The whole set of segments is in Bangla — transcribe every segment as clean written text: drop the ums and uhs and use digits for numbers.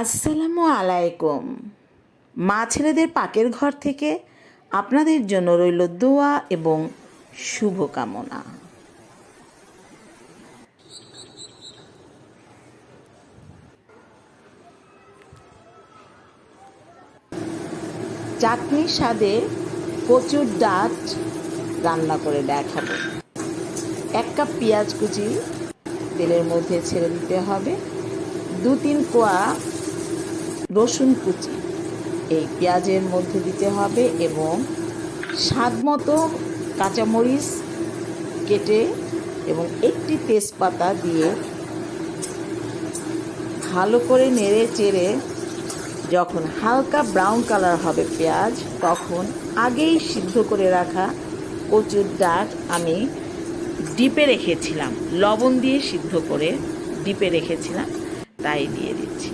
আসসালামু আলাইকুম। মা ছেলেদের পাকের ঘর থেকে আপনাদের জন্য রইল দোয়া এবং শুভকামনা। চাটনির স্বাদে কচুর ডাঁট রান্না করে দেখাবো। 1 কাপ পেঁয়াজ কুচি তেলের মধ্যে ছেড়ে দিতে হবে। 2-3 কোয়া রসুন কুচি এই পেঁয়াজের মধ্যে দিতে হবে এবং স্বাদ মতো কাঁচামরিচ কেটে এবং একটি তেজপাতা দিয়ে ভালো করে নেড়ে চেড়ে যখন হালকা ব্রাউন কালার হবে পেঁয়াজ, তখন আগেই সিদ্ধ করে রাখা কচুর ডাঁট আমি ডিপে রেখেছিলাম, লবণ দিয়ে সিদ্ধ করে ডিপে রেখেছিলাম, তাই দিয়ে দিচ্ছি।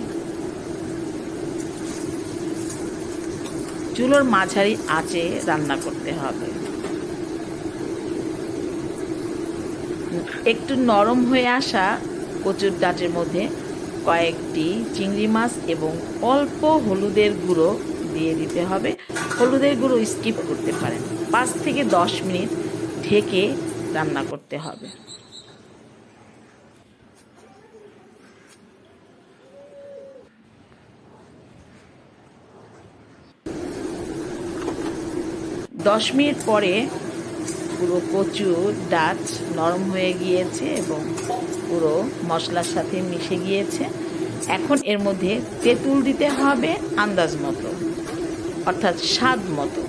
চুলোর মাঝারি আঁচে রান্না করতে হবে। একটু নরম হয়ে আসা কচুর ডাঁটের মধ্যে কয়েকটি চিংড়ি মাছ এবং অল্প হলুদের গুঁড়ো দিয়ে দিতে হবে। হলুদের গুঁড়ো স্কিপ করতে পারেন। 5 থেকে 10 মিনিট ঢেকে রান্না করতে হবে। দশ মিনিট পরে পুরো কচুর ডাঁট নরম হয়ে গিয়েছে এবং পুরো মশলার সাথে মিশে গিয়েছে। এখন এর মধ্যে তেঁতুল দিতে হবে আন্দাজ মতো, অর্থাৎ স্বাদ মতো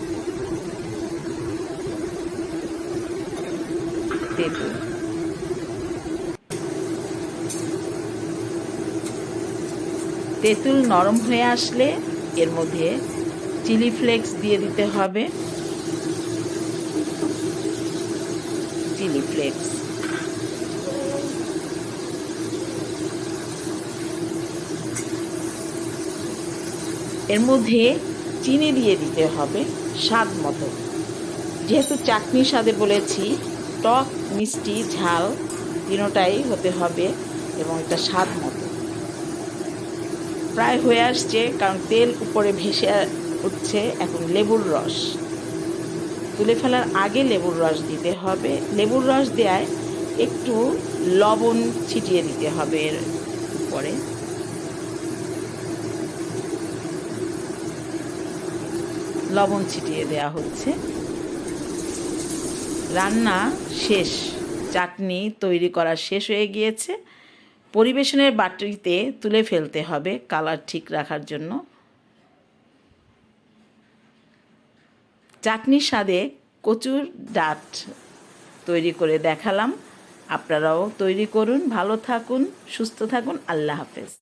তেঁতুল। তেঁতুল নরম হয়ে আসলে এর মধ্যে চিলি ফ্লেক্স দিয়ে দিতে হবে। চিলি ফ্লেক্স এর মধ্যে চিনি দিয়ে দিতে হবে স্বাদ মতো। যেহেতু চাটনির স্বাদে বলেছি, টক মিষ্টি ঝাল তিনোটাই হতে হবে এবং এটা স্বাদ মতো। প্রায় হয়ে আসছে, কারণ তেল উপরে ভেসে উঠছে। এখন লেবুর রস তুলে ফেলার আগে লেবুর রস দিতে হবে। লেবুর রস দেওয়ায় একটু লবণ ছিটিয়ে দিতে হবে এর উপরে। লবণ ছিটিয়ে দেওয়া হচ্ছে। রান্না শেষ, চাটনি তৈরি করা শেষ হয়ে গিয়েছে। পরিবেশনের বাটিতে তুলে ফেলতে হবে কালার ঠিক রাখার জন্য। চাটনির স্বাদে কচুর ডাঁট তৈরি করে দেখালাম। আপনারাও তৈরি করুন। ভালো থাকুন, সুস্থ থাকুন। আল্লাহ হাফেজ।